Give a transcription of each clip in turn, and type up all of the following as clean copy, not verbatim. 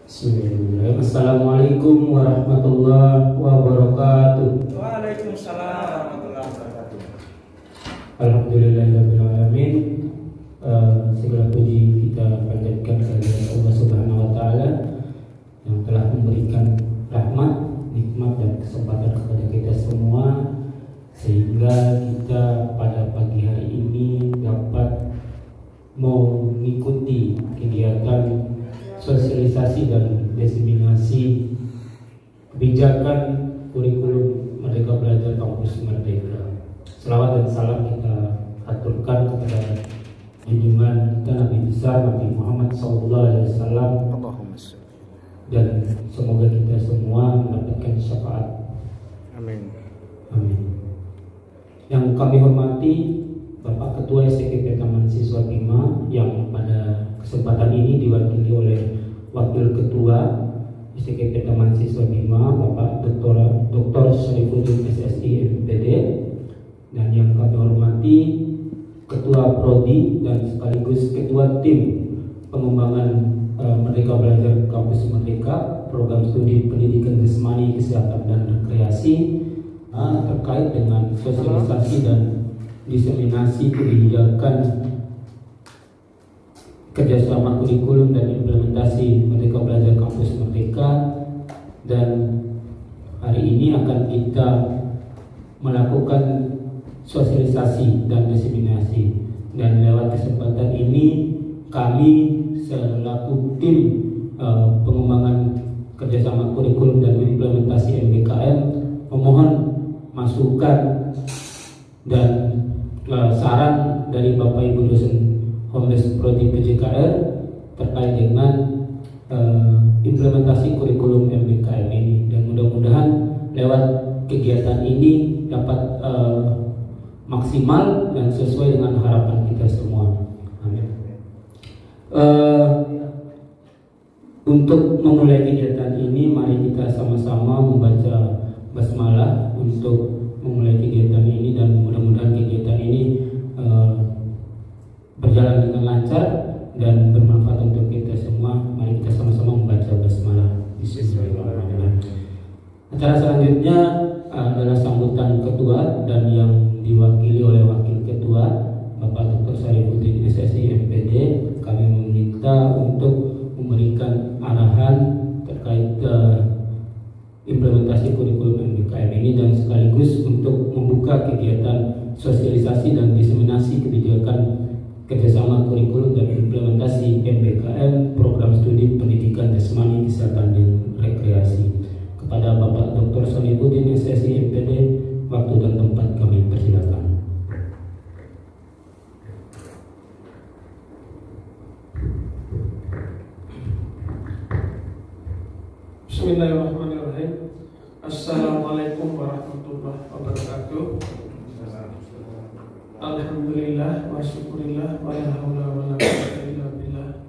Bismillahirrahmanirrahim. Assalamualaikum warahmatullahi wabarakatuh. Waalaikumsalam warahmatullahi wabarakatuh. Alhamdulillahirabbil alamin. Segala puji kita panjatkan kepada Allah Subhanahu wa taala yang telah memberikan rahmat, nikmat dan kesempatan kepada kita semua sehingga kita pada pagi hari ini dapat mengikuti kegiatan sosialisasi dan diseminasi kebijakan kurikulum Merdeka Belajar Kampus Merdeka. Selawat dan salam kita aturkan kepada junjungan kita Nabi besar Nabi Muhammad SAW, dan semoga kita semua mendapatkan syafaat. Amin. Amin. Yang kami hormati Bapak Ketua STKP Taman Siswa Bima yang pada kesempatan ini diwakili oleh Wakil Ketua STKP Taman Siswa Bima Bapak Dr. Syarifuddin SSI MPD, dan yang kami hormati Ketua Prodi dan sekaligus Ketua Tim Pengembangan Merdeka Belajar Kampus Merdeka Program Studi Pendidikan Jasmani, Kesehatan dan Rekreasi terkait dengan sosialisasi dan diseminasi kebijakan kerjasama kurikulum dan implementasi Merdeka Belajar Kampus Merdeka. Dan hari ini akan kita melakukan sosialisasi dan diseminasi, dan lewat kesempatan ini kami selaku tim pengembangan kerjasama kurikulum dan implementasi MBKM memohon masukan dan saran dari Bapak Ibu dosen Hombes Prodi PJKR terkait dengan implementasi kurikulum MBKM ini, dan mudah-mudahan lewat kegiatan ini dapat maksimal dan sesuai dengan harapan kita semua. Amin. Untuk memulai kegiatan ini, mari kita sama-sama membaca basmalah untuk memulai kegiatan ini, dan mudah-mudahan kegiatan ini berjalan dengan lancar dan bermanfaat untuk kita semua. Mari kita sama-sama membaca basmalah. Bismillahirrahmanirrahim. Acara selanjutnya adalah sambutan ketua, dan yang diwakili oleh wakil ketua Bapak Dr. Syarifuddin SSI MPD. Kami meminta untuk memberikan arahan terkait implementasi kurikulum MBKM ini, dan sekaligus untuk membuka kegiatan sosialisasi dan diseminasi kebijakan kerjasama kurikulum dan implementasi MBKM Program Studi Pendidikan Jasmani, Kesehatan dan Rekreasi. Kepada Bapak Dr. Syarifuddin SSI MPD, waktu dan tempat kami persilakan. Bismillahirrahmanirrahim. Assalamualaikum warahmatullahi wabarakatuh. Alhamdulillah wa syukurillah wa la haula wa la quwwata illa billah.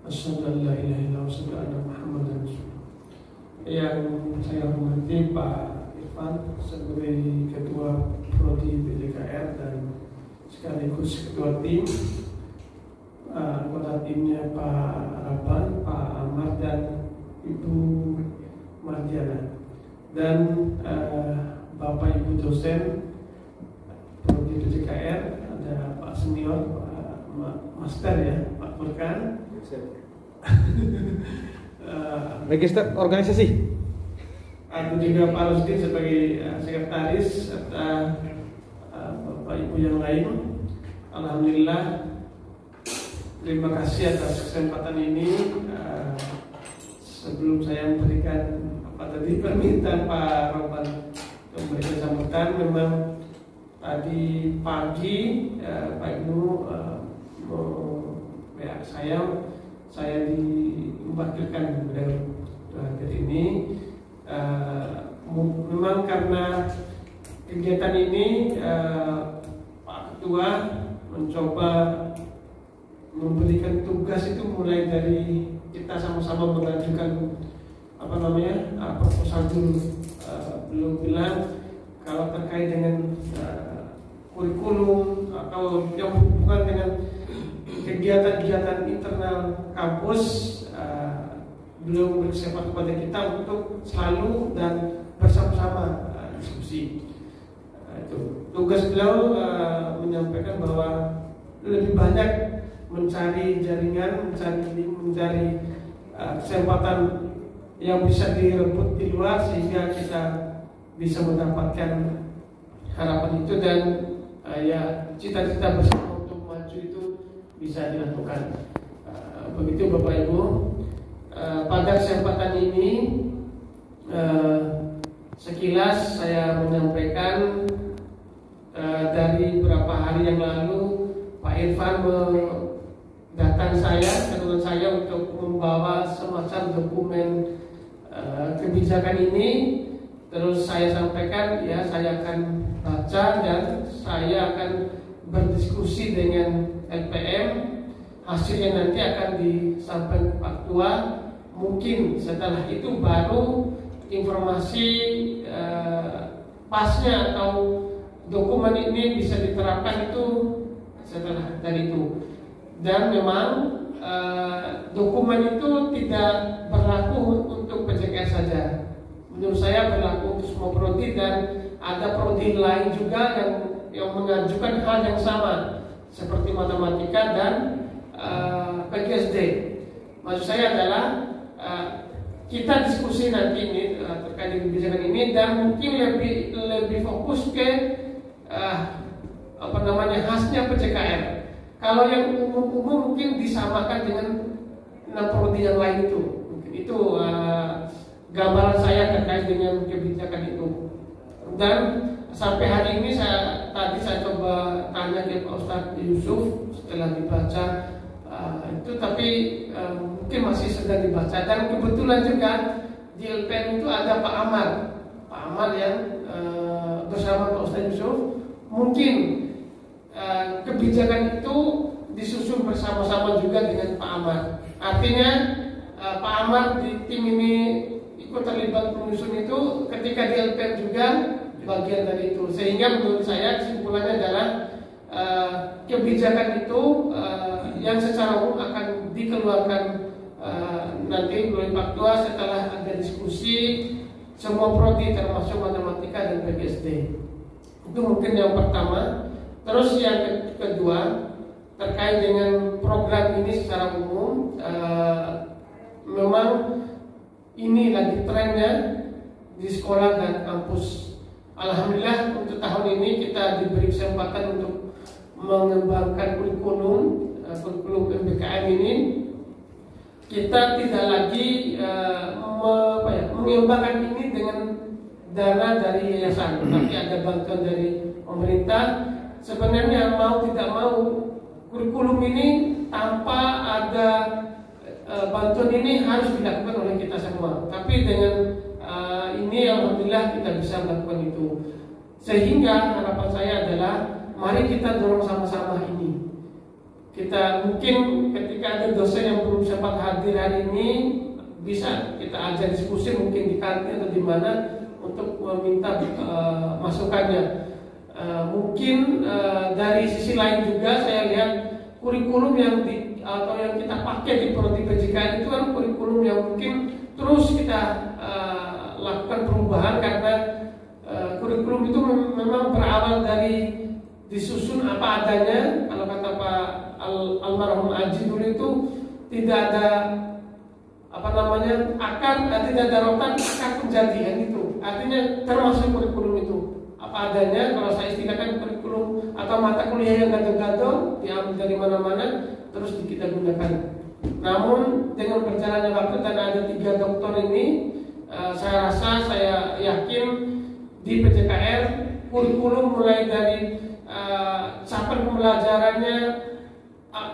Asyhadu an la ilaha illallah wa asyhadu anna Muhammadan rasulullah. Yang saya hormati Pak Irfan sebagai Ketua Prodi PJKR dan sekaligus Ketua Tim, anggota timnya Pak Raban, Pak Ahmad dan Ibu Mardiana, dan Bapak Ibu dosen Prodi PJKR, ada Pak Senior, Pak Master ya, Pak Furkan, Register organisasi. aku juga Pak Rusdi sebagai sekretaris, serta Bapak Ibu yang lain. Alhamdulillah, terima kasih atas kesempatan ini. Sebelum saya memberikan permintaan Pak Roban untuk memberikan sambutan, memang tadi pagi Pak Ibnu saya diwakilkan dari hadir ini. Memang karena kegiatan ini Pak Ketua mencoba memberikan tugas itu mulai dari kita sama-sama mengajukan proposal dulu. Belum bilang kalau terkait dengan kurikulum atau yang berhubungan dengan kegiatan-kegiatan internal kampus, beliau bersifat kepada kita untuk selalu dan bersama-sama diskusi. Itu tugas beliau menyampaikan bahwa lebih banyak mencari jaringan, mencari kesempatan yang bisa direbut di luar sehingga kita bisa mendapatkan harapan itu dan ya cita-cita bersama untuk maju itu bisa dilakukan. Begitu Bapak Ibu. Pada kesempatan ini sekilas saya menyampaikan dari beberapa hari yang lalu Pak Irfan datang ke saya untuk membawa semacam dokumen kebijakan ini. Terus saya sampaikan ya saya akan baca dan saya akan berdiskusi dengan LPM. Hasilnya nanti akan disampaikan ke Pak Ketua. Mungkin setelah itu baru informasi pasnya atau dokumen ini bisa diterapkan itu setelah dari itu. Dan memang dokumen itu tidak berlaku untuk PJKR saja. Menurut saya berlaku untuk semua prodi dan ada prodi lain juga yang mengajukan hal yang sama seperti matematika dan PGSD. Maksud saya adalah kita diskusi nanti ini terkait dengan kebijakan ini dan mungkin lebih fokus ke khasnya PJKR. Kalau yang umum-umum mungkin disamakan dengan 6 prodi yang lain itu. Mungkin itu gambaran saya terkait dengan kebijakan itu. Dan sampai hari ini saya coba tanya ke Pak Ustadz Yusuf setelah dibaca itu, tapi mungkin masih sedang dibaca. Dan kebetulan juga di LPM itu ada Pak Amar yang bersama Pak Ustadz Yusuf. Mungkin kebijakan itu disusun bersama-sama juga dengan Pak Amar. Artinya Pak Amar di tim ini ikut terlibat menyusun itu, ketika di LPM juga bagian dari itu. Sehingga menurut saya kesimpulannya adalah kebijakan itu yang secara umum akan dikeluarkan nanti oleh Pak Ketua setelah ada diskusi semua prodi termasuk matematika dan PGSD. Itu mungkin yang pertama. Terus yang kedua terkait dengan program ini secara umum, memang ini lagi trennya di sekolah dan kampus. Alhamdulillah untuk tahun ini kita diberi kesempatan untuk mengembangkan kurikulum MBKM ini. Kita tidak lagi mengembangkan ini dengan dana dari yayasan, tapi ada bantuan dari pemerintah. Sebenarnya mau tidak mau kurikulum ini tanpa ada bantuan ini harus dilakukan oleh kita semua. Tapi dengan ini alhamdulillah kita bisa melakukan itu. Sehingga harapan saya adalah mari kita dorong sama-sama ini. Kita mungkin ketika ada dosen yang belum sempat hadir hari ini, bisa kita ajak diskusi mungkin di kantin atau di mana untuk meminta masukannya. Mungkin dari sisi lain juga saya lihat kurikulum yang kita pakai di prodi PJKR itu kan kurikulum yang mungkin terus kita lakukan perubahan karena kurikulum itu memang berawal dari disusun apa adanya. Kalau kata Pak Almarhum Aji dulu itu tidak ada akar, tidak ada rotan, akar penjadian itu. Artinya termasuk kurikulum itu apa adanya. Kalau saya istilahkan kurikulum atau mata kuliah yang gado-gado diambil dari mana-mana terus kita gunakan. Namun dengan berjalannya waktu dan ada 3 doktor ini, saya yakin di PJKR kurikulum mulai dari cakupan pembelajarannya,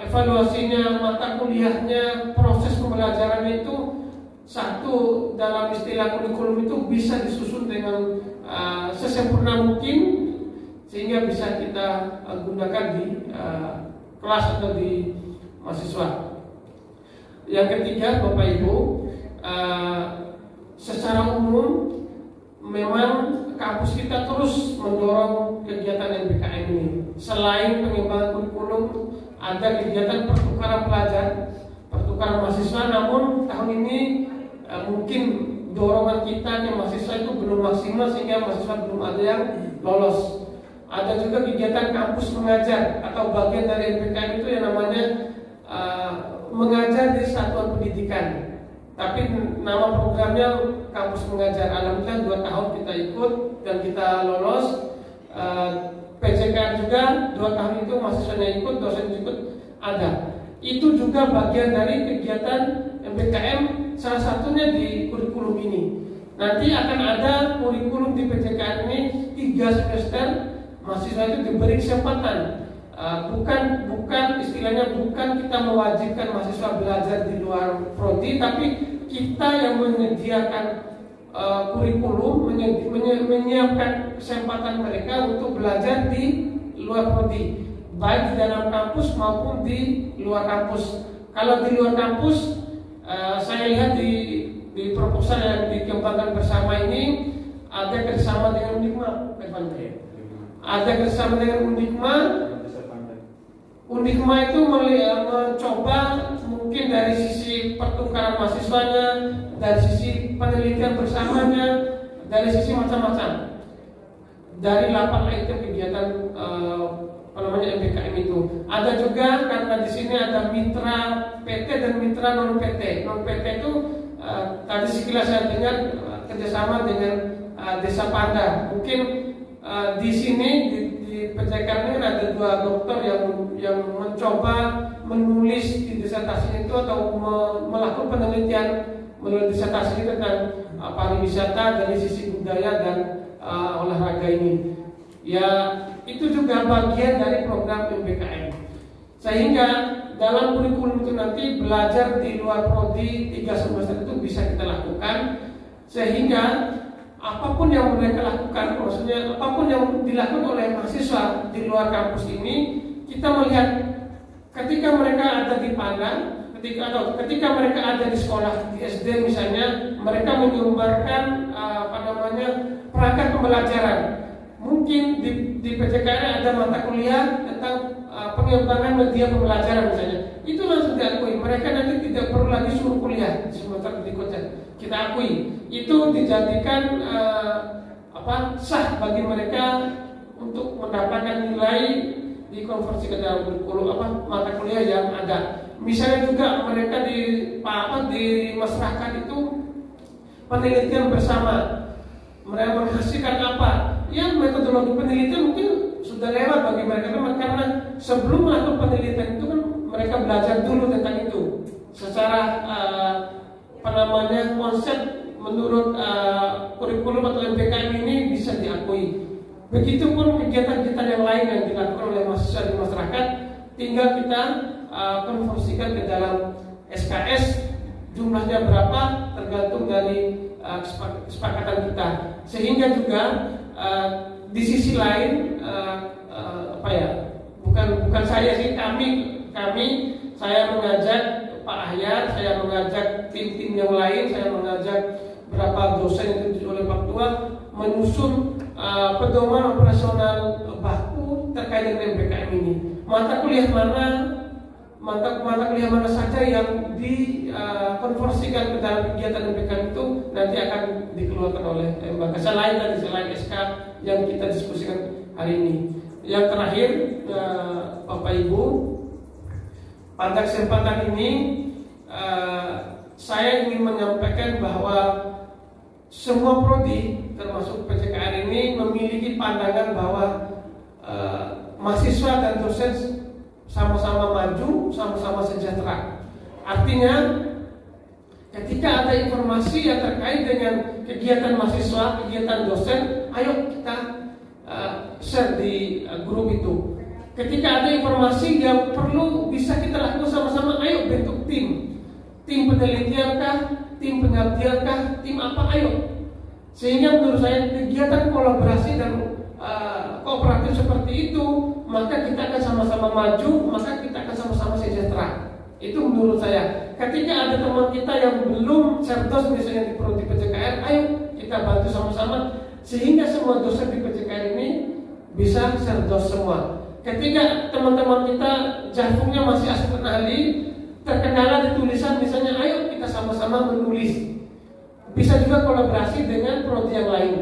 evaluasinya, mata kuliahnya, proses pembelajarannya itu satu dalam istilah kurikulum itu bisa disusun dengan sesempurna mungkin sehingga bisa kita gunakan di kelas atau di mahasiswa. Yang ketiga, Bapak Ibu, secara umum memang kampus kita terus mendorong kegiatan MBKM ini. Selain pengembangan kurikulum, ada kegiatan pertukaran pelajar, pertukaran mahasiswa. Namun tahun ini mungkin dorongan kita ke mahasiswa itu belum maksimal sehingga mahasiswa belum ada yang lolos. Ada juga kegiatan kampus mengajar atau bagian dari MPKM itu yang namanya mengajar di satuan pendidikan. Tapi nama programnya kampus mengajar. Alhamdulillah 2 tahun kita ikut dan kita lolos. PJK juga 2 tahun itu mahasiswanya ikut, dosen ikut ada. Itu juga bagian dari kegiatan MPKM, salah satunya di kurikulum ini. Nanti akan ada kurikulum di PJK ini 3 semester, mahasiswa itu diberi kesempatan. Bukan istilahnya bukan kita mewajibkan mahasiswa belajar di luar prodi, tapi kita yang menyediakan kurikulum, menyiapkan kesempatan mereka untuk belajar di luar prodi, baik di dalam kampus maupun di luar kampus. Kalau di luar kampus, saya lihat di proposal yang dikembangkan bersama ini ada kerjasama dengan Undikma, ada kerjasama dengan Undikma. Undikma itu mencoba mungkin dari sisi pertukaran mahasiswanya, dari sisi penelitian bersamanya, dari sisi macam-macam. Dari 8 item kegiatan MPKM itu. Ada juga karena di sini ada mitra PT dan mitra non PT. Non PT itu tadi sekilas saya dengar kerjasama dengan Desa Panda. Mungkin di sini di PJK ini ada 2 dokter yang mencoba menulis di disertasi itu atau melakukan penelitian menulis disertasi tentang pariwisata dari sisi budaya dan olahraga ini. Ya, itu juga bagian dari program MPKM. Sehingga dalam kurikulum itu nanti belajar di luar prodi 3 semester itu bisa kita lakukan, sehingga apapun yang mereka lakukan, maksudnya apapun yang dilakukan oleh mahasiswa di luar kampus ini, kita melihat ketika mereka ada di Padang, ketika mereka ada di sekolah di SD misalnya, mereka menyumbangkan perangkat pembelajaran. Mungkin di PJKR ada mata kuliah tentang pengembangan media pembelajaran misalnya. Itu langsung diakui. Mereka nanti tidak perlu lagi suruh kuliah di semester berikutnya. Kita akui. Itu dijadikan sah bagi mereka untuk mendapatkan nilai dikonversi ke dalam kurikulum mata kuliah yang ada. Misalnya juga mereka di masyarakat itu penelitian bersama. Mereka menghasilkan apa? Ya, metodologi penelitian mungkin sudah lewat bagi mereka karena sebelum melakukan penelitian itu kan mereka belajar dulu tentang itu secara konsep menurut kurikulum atau MPKM ini bisa diakui. Begitupun kegiatan-kegiatan yang lain yang dilakukan oleh mahasiswa di masyarakat, tinggal kita konversikan ke dalam SKS. Jumlahnya berapa tergantung dari kesepakatan kita. Sehingga juga di sisi lain bukan saya sih, saya mengajak Pak Ahyar, saya mengajak tim-tim yang lain, saya mengajak beberapa dosen yang ditunjuk oleh Pak Tua menyusun pedoman operasional baku terkait dengan MPKM ini. Mata kuliah mana saja yang dikonversikan ke dalam kegiatan MPKM itu nanti akan dikeluarkan oleh lembaga selain SK yang kita diskusikan hari ini. Yang terakhir, Bapak Ibu, pada kesempatan ini saya ingin menyampaikan bahwa semua prodi termasuk PJKR ini memiliki pandangan bahwa mahasiswa dan dosen sama-sama maju, sama-sama sejahtera. Artinya ketika ada informasi yang terkait dengan kegiatan mahasiswa, kegiatan dosen, ayo kita share di grup itu. Ketika ada informasi yang perlu bisa kita lakukan sama-sama, ayo bentuk tim penelitian kah, tim pengabdian kah, tim apa, ayo. Sehingga menurut saya kegiatan kolaborasi dan kooperatif seperti itu, maka kita akan sama-sama maju, maka kita akan sama-sama sejahtera. Itu menurut saya. Ketika ada teman kita yang belum cerdas misalnya di prodi PJKR, ayo kita bantu sama-sama sehingga semua dosen di PJKR ini bisa cerdas semua. Ketika teman-teman kita jangkungnya masih asisten ahli, terkendala di tulisan misalnya, ayo kita sama-sama menulis. bisa juga kolaborasi dengan prodi yang lain.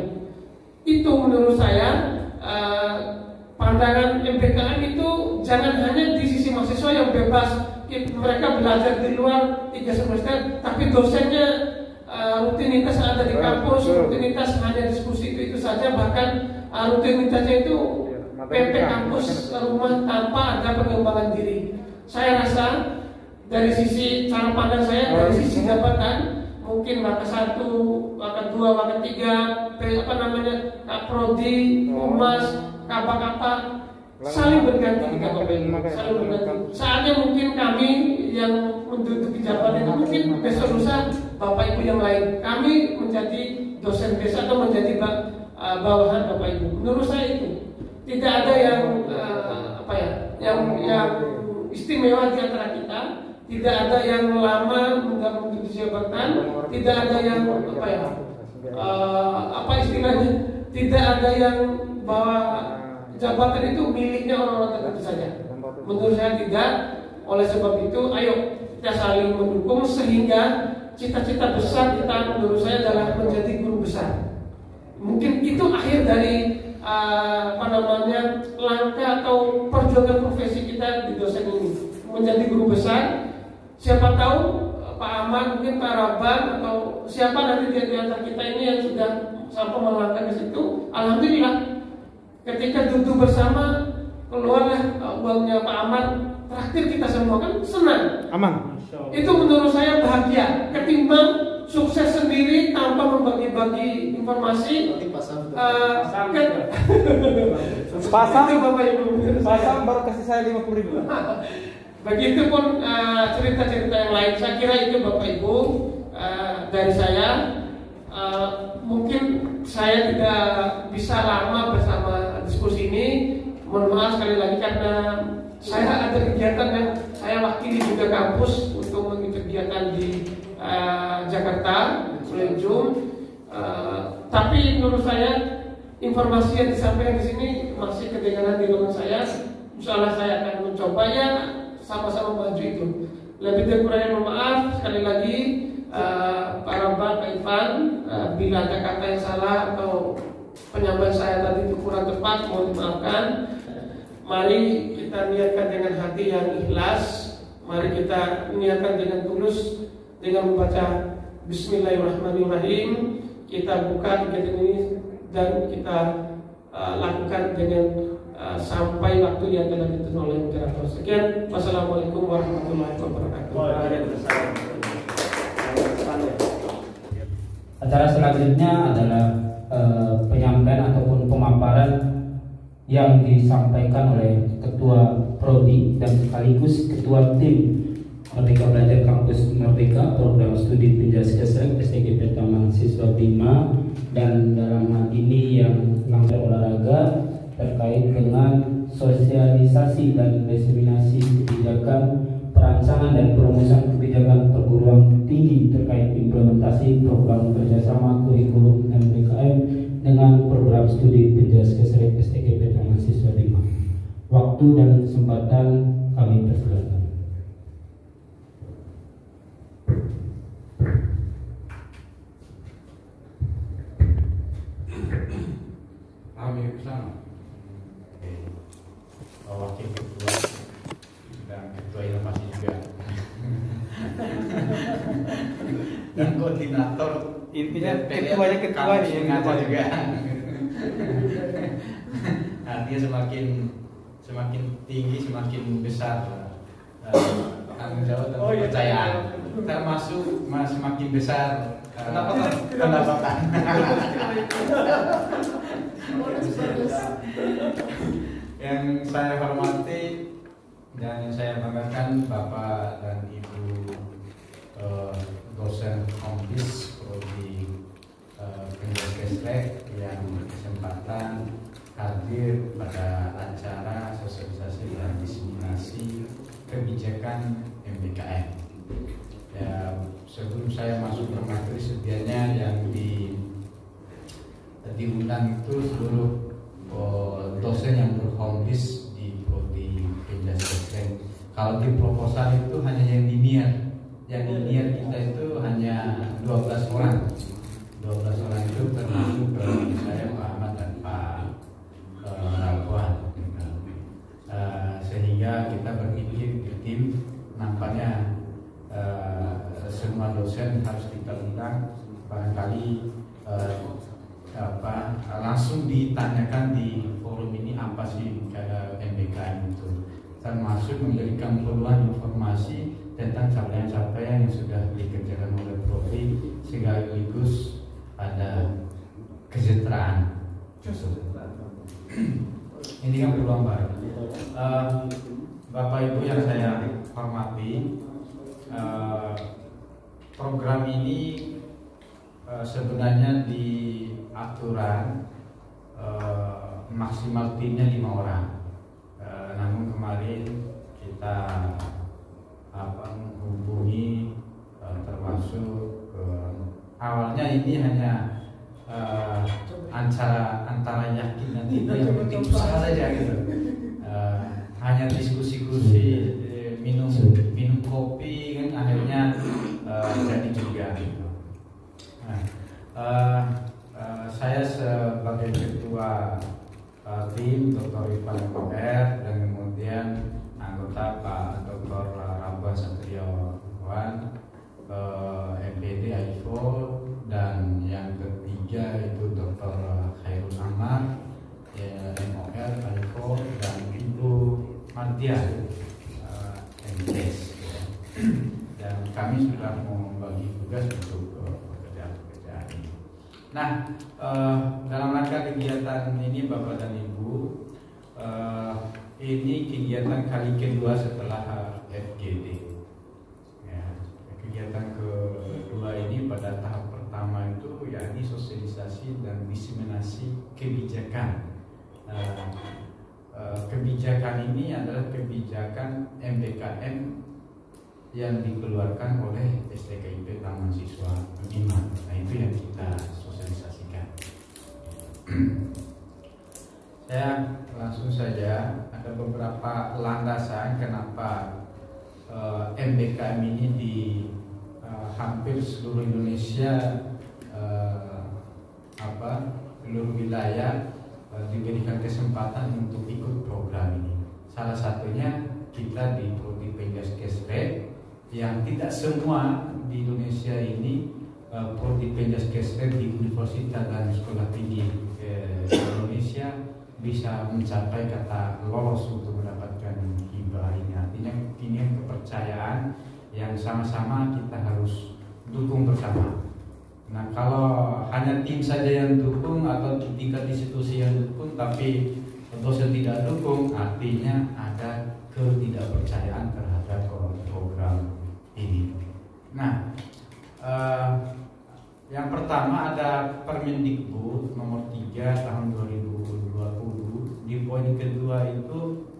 Itu menurut saya pandangan MPKM itu jangan hanya di sisi mahasiswa yang bebas, mereka belajar di luar 3 semester, tapi dosennya rutinitas ada di kampus, rutinitas hanya diskusi itu saja, bahkan rutinitasnya itu PP kampus rumah tanpa ada pengembangan diri. Saya rasa dari sisi cara pandang saya, dari sisi jabatan, mungkin waka 1, waka 2, waka 3, prodi, humas, apa saling berganti kita saling berganti. Saatnya mungkin kami yang menduduki jabatan itu mungkin besok lusa bapak ibu yang lain, kami menjadi dosen desa atau menjadi bawahan bapak ibu. Menurut saya itu tidak ada yang yang istimewa di antara kita, tidak ada yang lama menduduki jabatan, tidak ada yang istilahnya, tidak ada yang bahwa jabatan itu miliknya orang-orang tertentu saja. Menurut saya tidak. Oleh sebab itu, ayo kita saling mendukung sehingga cita-cita besar kita menurut saya adalah menjadi guru besar. Mungkin itu akhir dari langkah atau perjuangan profesi kita di dosen ini, menjadi guru besar. Siapa tahu Pak Ahmad, mungkin Pak Rabban atau siapa nanti di antara kita ini yang sudah sampai melangkah ke situ, alhamdulillah. Ketika duduk bersama, keluarlah uangnya Pak Ahmad, traktir kita semua, kan senang. Aman. Itu menurut saya bahagia ketimbang sukses sendiri tanpa membagi-bagi informasi. Pasang itu Bapak Ibu. Pasang baru kasih saya 50.000. Begitupun cerita-cerita yang lain. Saya kira itu Bapak Ibu dari saya. Mungkin saya tidak bisa lama bersama diskusi ini. Mohon maaf sekali lagi karena saya ada kegiatan yang saya wakili juga kampus untuk mengikuti kegiatan di Jakarta bulan Juni. Tapi menurut saya informasi yang disampaikan di sini masih kedengaran di ruangan saya. Insyaallah saya akan mencoba ya sama-sama maju itu. Lebih dari kurangnya mohon maaf sekali lagi. Pak Rabban, Pak Ivan, bila ada kata yang salah atau penyampaian saya tadi itu kurang tepat, mohon dimaafkan. Mari kita niatkan dengan hati yang ikhlas. Mari kita niatkan dengan tulus, dengan membaca Bismillahirrahmanirrahim. Kita buka kegiatan ini dan kita lakukan dengan sampai waktu yang telah ditentukan oleh moderator. Sekian, wassalamualaikum warahmatullahi wabarakatuh. Acara selanjutnya adalah penyampaian ataupun pemaparan yang disampaikan oleh Ketua Prodi dan sekaligus Ketua Tim Merdeka Belajar Kampus Merdeka Program Studi Penjaskestrek STGP Taman Siswa Bima, dan dalam hal ini yang langsung olahraga terkait dengan sosialisasi dan diseminasi kebijakan perancangan dan perumusan kebijakan perguruan tinggi terkait implementasi program kerjasama kurikulum MPKM dengan program studi Penjaskestrek STGP Taman Siswa Bima. Waktu dan kesempatan kami persilakan. Kami bersama wakil ketua dan ketua inovasi juga dan koordinator, intinya ketuanya ketua nih yang ngajar juga. Artinya semakin tinggi semakin besar tanggung jawab dan kepercayaan, termasuk semakin besar pendapatan. Yang saya hormati dan yang saya banggakan Bapak dan Ibu dosen Kompis Prodi Penjaskestrek yang berkesempatan hadir pada acara sosialisasi dan diseminasi kebijakan MPKM. Ya, sebelum saya masuk ke materi, sedianya yang diundang itu seluruh dosen yang berkompis di Prodi Penjaskestrek. Kalau di proposal itu hanya yang diniat kita itu hanya 12 orang. 12 orang itu termasuk saya, Pak Ahmad dan Pak Rabuan. Sehingga kita berpikir di tim, nampaknya semua dosen harus kita undang, barangkali langsung ditanyakan di forum ini apa sih MBKM itu, termasuk memberikan peluang informasi tentang capaian-capaian yang sudah dikerjakan oleh Profi, sekaligus ada kesejahteraan. Ini kan peluang baru. Bapak Ibu yang saya hormati, program ini sebenarnya di aturan maksimal timnya 5 orang. Namun kemarin kita menghubungi, termasuk awalnya ini hanya antara yakin dan tidak, yang penting usaha saja gitu. Hanya diskusi-diskusi, minum kopi kan akhirnya jadi juga gitu. Saya sebagai ketua tim Dr. Ivan MR dan kemudian anggota Pak Dr. Rabuan Satriawan, MPD AIFO, dan yang ketiga itu Dr. Khairul Ahmad, MOR AIFO, dan Ibu Martia MTS. Dan kami sudah membagi tugas untuk pekerjaan-pekerjaan ini. Nah, dalam rangka kegiatan ini Bapak dan Ibu, ini kegiatan kali kedua setelah FGD. Ya, kegiatan kedua ini pada tahap pertama itu yakni sosialisasi dan diseminasi kebijakan. Kebijakan ini adalah kebijakan MBKM yang dikeluarkan oleh STKIP Taman Siswa Uniman. Nah, itu yang kita sosialisasikan. Saya langsung saja, ada beberapa landasan kenapa MBKM ini di hampir seluruh Indonesia, seluruh wilayah diberikan kesempatan untuk ikut program ini. Salah satunya kita di Prodi Penjas Kesret, yang tidak semua di Indonesia ini Prodi Penjas Kesret di Universitas dan Sekolah Tinggi Indonesia bisa mencapai kata lolos untuk mendapatkan hibah ini. Artinya ini kepercayaan yang sama-sama kita harus dukung bersama. Nah, kalau hanya tim saja yang dukung atau tingkat institusi yang dukung tapi dosen tidak dukung, artinya ada ketidakpercayaan terhadap program ini. Nah, yang pertama ada Permendikbud nomor 3 tahun 2020. Di poin kedua itu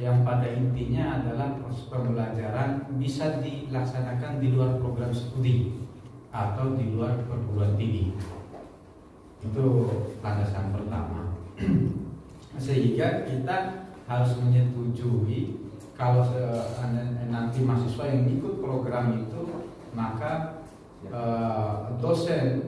yang pada intinya adalah proses pembelajaran bisa dilaksanakan di luar program studi atau di luar perguruan tinggi. Itu landasan pertama. Sehingga kita harus menyetujui kalau nanti mahasiswa yang ikut program itu, maka dosen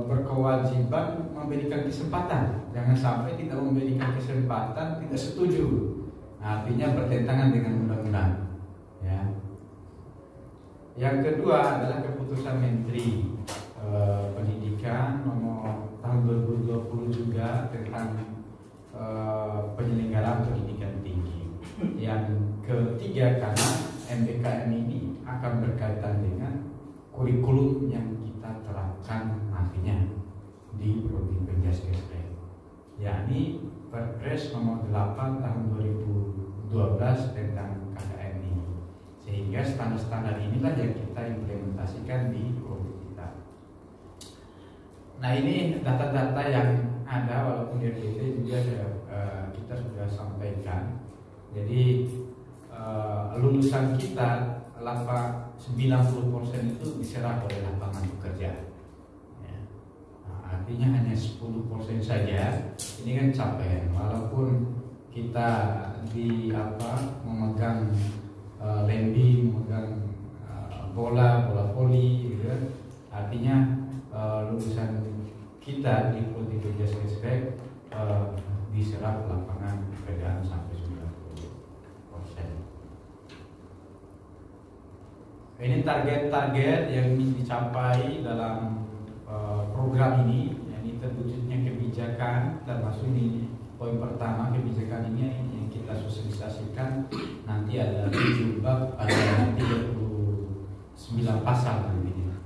berkewajiban memberikan kesempatan. Jangan sampai tidak memberikan kesempatan, tidak setuju. Nah, artinya bertentangan dengan undang-undang. Ya. Yang kedua adalah keputusan Menteri Pendidikan nomor tahun 2020 juga tentang penyelenggaraan pendidikan tinggi. Yang ketiga, karena MBKM ini akan berkaitan dengan kurikulum yang kita terapkan nantinya di Prodi Penjas Kesret, yakni Perpres nomor 8 tahun 2012 tentang KKN ini. Sehingga standar-standar inilah yang kita implementasikan di prodi kita. Nah, ini data-data yang ada, walaupun di RPT juga kita sudah sampaikan. Jadi lulusan kita 90% itu diserap oleh lapangan pekerja. Ya. Nah, artinya hanya 10% saja. Ini kan capaian. Walaupun kita memegang landing, memegang bola voli, gitu kan. Artinya kita di Prodi Penjas Cashback diserap lapangan pekerjaan sampai 90%. Ini target-target yang ingin dicapai dalam program ini. Ini terwujudnya kebijakan, termasuk ini poin pertama, kebijakan ini yang kita sosialisasikan nanti ada 7 bab, ada 39 pasal nantinya.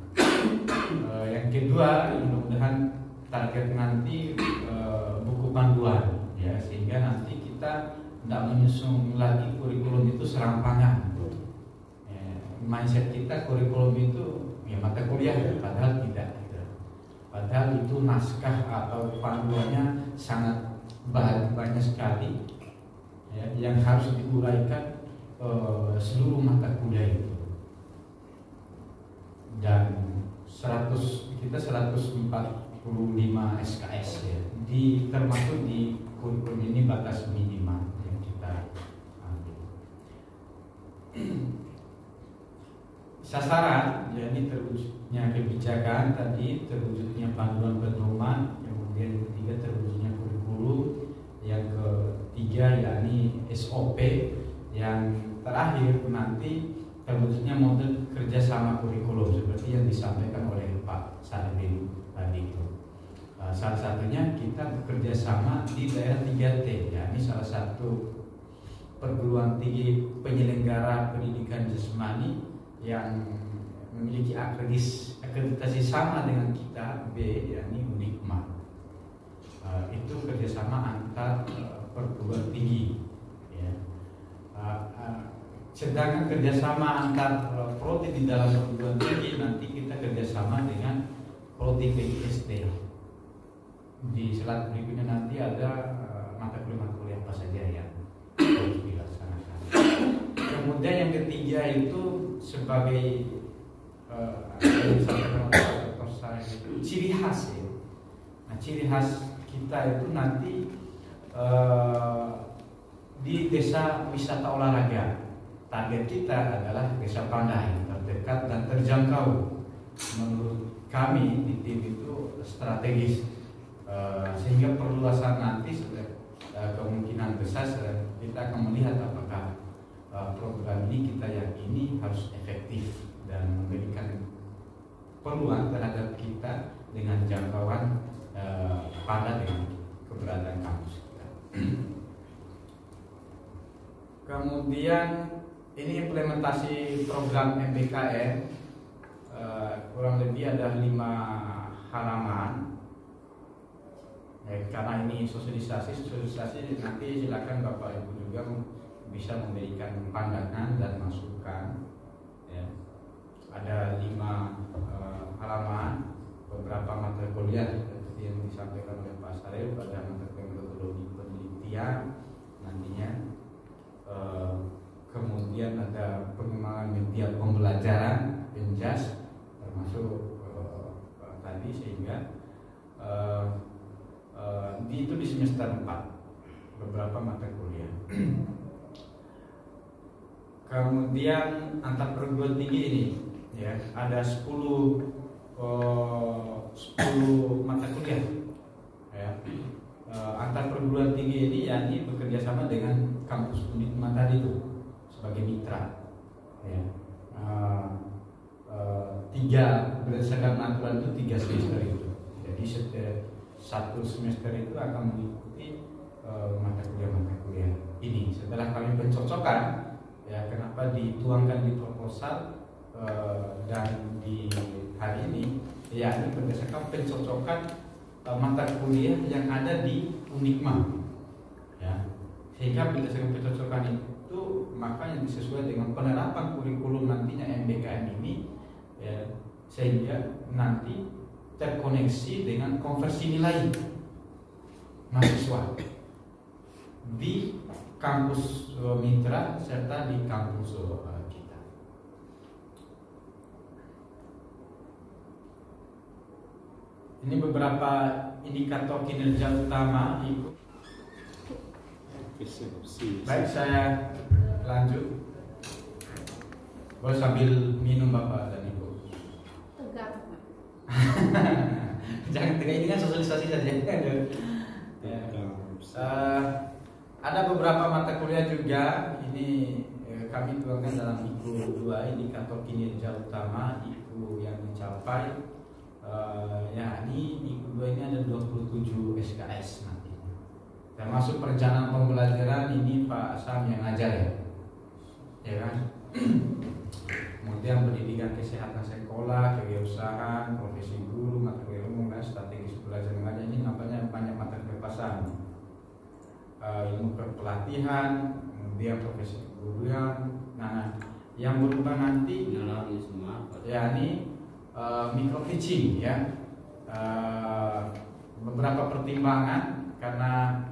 Yang kedua, mudah-mudahan target nanti buku panduan, ya, sehingga nanti kita tidak menyusun lagi kurikulum itu serampangan. Mindset kita kurikulum itu ya mata kuliah, padahal tidak. Padahal itu naskah atau panduannya sangat banyak sekali, ya, yang harus diuraikan seluruh mata kuliah itu. Dan 145 SKS, ya, termasuk di kurikulum ini batas minimal yang kita ambil. Sasaran, jadi terwujudnya kebijakan tadi, terwujudnya panduan pedoman, kemudian ketiga terwujudnya kurikulum, yang ketiga yakni SOP, yang terakhir nanti terwujudnya model kerjasama kurikulum seperti yang disampaikan oleh Pak Sarbil tadi itu. Salah satunya kita bekerja sama di daerah 3T, yakni salah satu perguruan tinggi penyelenggara pendidikan jasmani yang memiliki akreditasi sama dengan kita, B, yakni Unikma. Itu kerjasama antar perguruan tinggi, ya. Sedangkan kerjasama antar prodi di dalam perguruan tinggi nanti kita kerjasama dengan prodi PISD. Di slide berikutnya nanti ada mata kuliah apa saja yang harus dilaksanakan. Kemudian yang ketiga itu sebagai ciri khas, ya. Nah, ciri khas kita itu nanti di desa wisata olahraga. Target kita adalah desa pandai, terdekat dan terjangkau. Menurut kami di tim itu strategis, sehingga perluasan nanti kemungkinan besar kita akan melihat apakah program ini kita yakini harus efektif dan memberikan peluang terhadap kita dengan jangkauan pada dengan keberadaan kampus kita. Kemudian ini implementasi program MBKM, kurang lebih ada 5 halaman. Karena ini sosialisasi nanti silakan Bapak Ibu juga bisa memberikan pandangan dan masukan, ya. Ada 5 halaman, beberapa mata kuliah seperti yang disampaikan oleh Pak Saril, pada mata kuliah metodologi penelitian nantinya. Kemudian ada pengembangan media pembelajaran penjas, termasuk tadi, sehingga itu di semester 4 beberapa mata kuliah. Kemudian antar perguruan tinggi ini, ya, ada 10 mata kuliah, ya. Antar perguruan tinggi ini yakni bekerja sama dengan kampus Unikma tadi itu sebagai mitra, ya. 3 berdasarkan aturan itu 3 semester itu. Jadi satu semester itu akan mengikuti mata kuliah ini. Setelah kami pencocokan, ya, kenapa dituangkan di proposal dan di hari ini, ya, ini berdasarkan pencocokan mata kuliah yang ada di Unikma, ya. Sehingga berdasarkan pencocokan itu makanya disesuaikan dengan penerapan kurikulum nantinya MBKM ini, ya, sehingga nanti terkoneksi dengan konversi nilai mahasiswa di kampus mitra serta di kampus kita. Ini beberapa indikator kinerja utama ikut. Baik, saya lanjut. Boleh sambil minum Bapak dan Ibu. Tegar, Pak. Jangan tegak, ini kan sosialisasi saja. Ya. Ada beberapa mata kuliah juga ini kami tuangkan dalam IKU 2, indikator kinerja utama IKU yang dicapai. Ini IKU 2 ini ada 27 SKS nantinya. Termasuk perencanaan pembelajaran ini Pak Sam yang ngajar ya kan? Kemudian pendidikan kesehatan sekolah, kewirausahaan, profesi guru, mata kuliah umum dan strategis belajar mengajar, ini nampaknya banyak mata kuliah pasang. Ilmu kepelatihan, kemudian profesi keguruan. Nah, yang berubah nanti ya ini micro teaching ya. Beberapa pertimbangan karena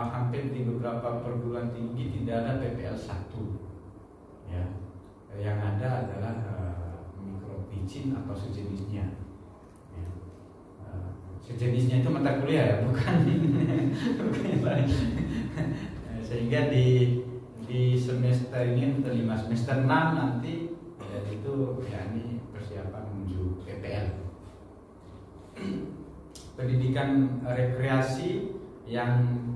hampir di beberapa perguruan tinggi tidak ada PPL 1 ya. Yang ada adalah micro teaching atau sejenisnya ya. Sejenisnya itu mata kuliah ya, bukan sehingga di semester ini 5 semester 6 nanti ya, itu ya ini persiapan menuju PPL. Pendidikan rekreasi yang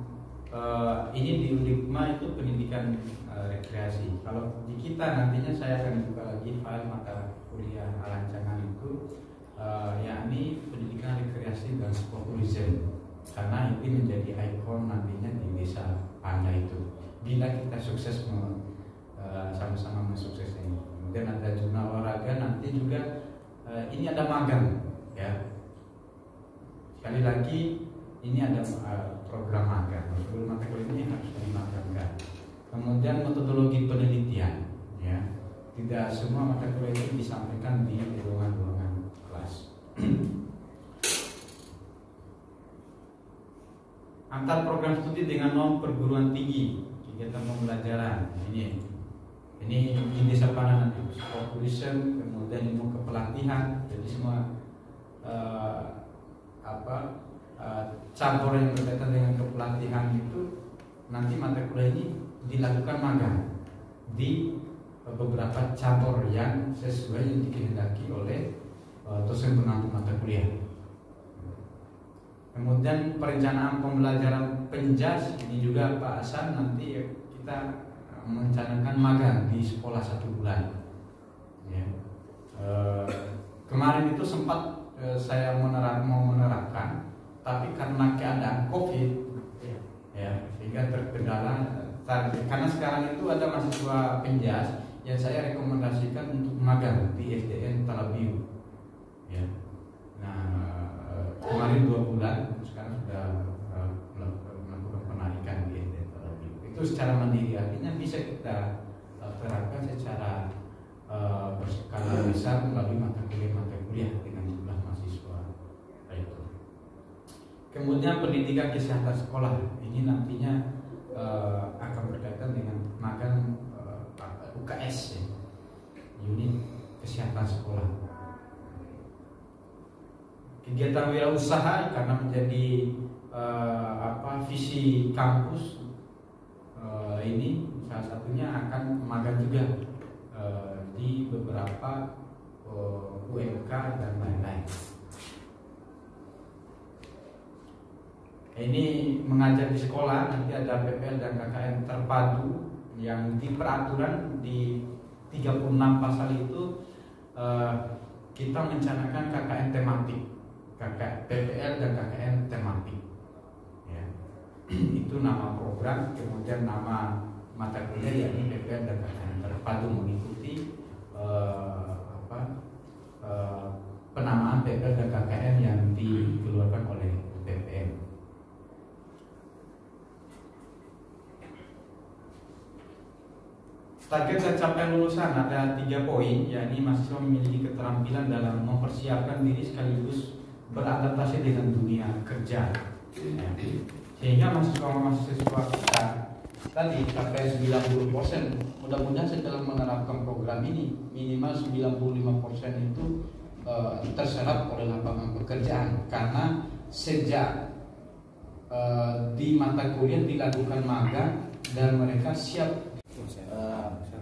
ini di Undikma itu pendidikan rekreasi. Kalau di kita nantinya saya akan buka lagi file mata kuliah rancangan itu yakni pendidikan rekreasi dan sport tourism, karena ini menjadi ikon nantinya di desa Panda itu bila kita sukses sama-sama mensuksesnya ini. Kemudian ada jurnal olahraga, nanti juga ini ada magang ya. Sekali lagi ini ada program magang, sebelum mata kuliah ini harus dimagangkan. Kemudian metodologi penelitian ya, tidak semua mata kuliah ini disampaikan di ruangan-ruangan kelas. Antar program studi dengan norm perguruan tinggi, kegiatan pembelajaran ini di desa Pandan nanti sport tourism, kemudian ilmu kepelatihan, jadi semua cabur yang berkaitan dengan kepelatihan itu nanti mata kuliah ini dilakukan magang di beberapa cabur yang sesuai yang dikehendaki oleh dosen pengampu mata kuliah. Kemudian perencanaan pembelajaran penjas ini juga Pak Hasan, nanti kita merencanakan magang di sekolah 1 bulan. Ya. Kemarin itu sempat saya mau menerapkan, tapi karena keadaan COVID, ya sehingga terkendala. Karena sekarang itu ada mahasiswa penjas yang saya rekomendasikan untuk magang di SDN Talabiu. Ya. Nah, kemarin 2 bulan, sekarang sudah melakukan penarikan di SDN Talabiu. Itu secara mandiri, artinya bisa kita terapkan secara berskala besar melalui mata kuliah dengan jumlah mahasiswa itu. Kemudian pendidikan kesehatan sekolah ini nantinya akan berkaitan dengan magang UKS ya, unit kesehatan sekolah. Kegiatan wirausaha karena menjadi visi kampus ini salah satunya akan magang juga di beberapa UMK dan lain-lain. Ini mengajar di sekolah, nanti ada PPL dan KKN terpadu yang di peraturan di 36 pasal itu kita mencanangkan KKN tematik, PPL dan KKN tematik. Ya. Itu nama program, kemudian nama mata kuliah yakni PPL dan KKN terpadu mengikuti penamaan PPL dan KKN yang dikeluarkan oleh BPM. Target capai lulusan ada 3 poin, yakni mahasiswa memiliki keterampilan dalam mempersiapkan diri sekaligus beradaptasi dengan dunia kerja. Ya. Sehingga mahasiswa kita tadi capai 90%. Mudah-mudahan setelah menerapkan program ini minimal 95% itu terserap oleh lapangan pekerjaan, karena sejak di mata kuliah dilakukan magang dan mereka siap.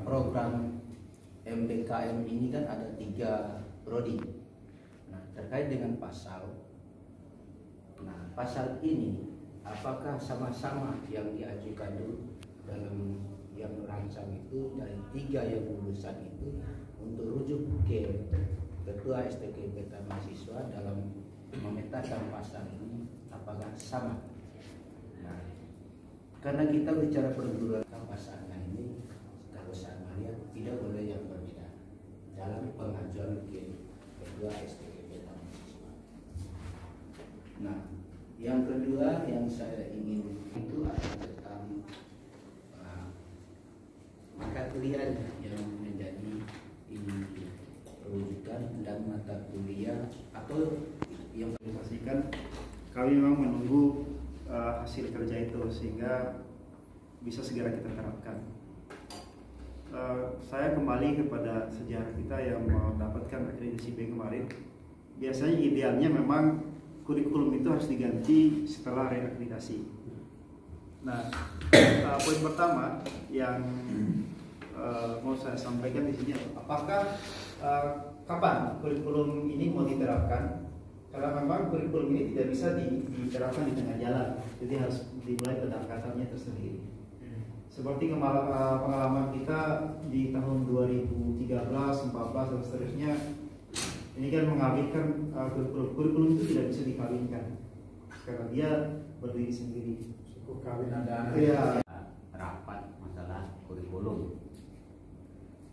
Program MBKM ini kan ada 3 prodi. Nah, terkait dengan pasal Nah, pasal ini apakah sama-sama yang diajukan dulu dalam yang merancang itu dari 3 yang lulusan itu untuk rujuk ke Ketua STKP Mahasiswa dalam memetakan pasal ini apakah sama? Nah, karena kita bicara perguruan pasangan ini, kalau saya melihat tidak boleh yang berbeda dalam pengajuan ke Ketua STKP Mahasiswa. Nah, yang kedua yang saya ingin itu adalah tentang mata kuliah yang menjadi ini rujukan dan mata kuliah atau yang pastikan kami memang menunggu hasil kerja itu sehingga bisa segera kita terapkan. Saya kembali kepada sejarah kita yang mendapatkan akreditasi B kemarin. Biasanya idealnya memang kurikulum itu harus diganti setelah reakreditasi. Nah, poin pertama yang mau saya sampaikan di sini adalah apakah kapan kurikulum ini mau diterapkan? Karena memang kurikulum ini tidak bisa diterapkan di tengah jalan, jadi harus dimulai pendekatannya tersendiri. Seperti pengalaman kita di tahun 2013, 14 dan seterusnya, ini kan mengawinkan kurikulum itu tidak bisa dikawinkan karena dia berdiri sendiri. Suku kawin ada anak. Iya. Rapat masalah kurikulum,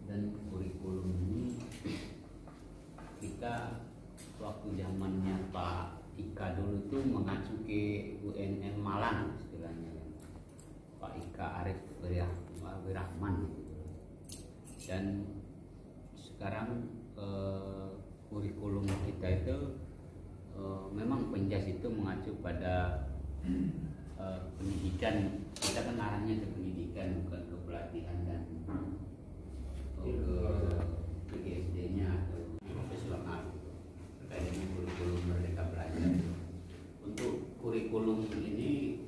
dan kurikulum ini kita waktu zamannya Pak Ika dulu itu mengacu ke UNM Malang istilahnya, Pak Ika Arif Wirahman. Dan sekarang kurikulum kita itu memang Penjas itu mengacu pada pendidikan. Kita kan arahnya ke pendidikan, bukan ke pelatihan dan ke GSD-nya atau profesional terkait dengan kurikulum Merdeka Belajar. Untuk kurikulum ini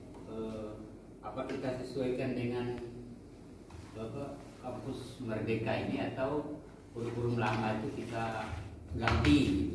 apa kita sesuaikan dengan kampus Merdeka ini atau kurikulum lama itu kita ganti?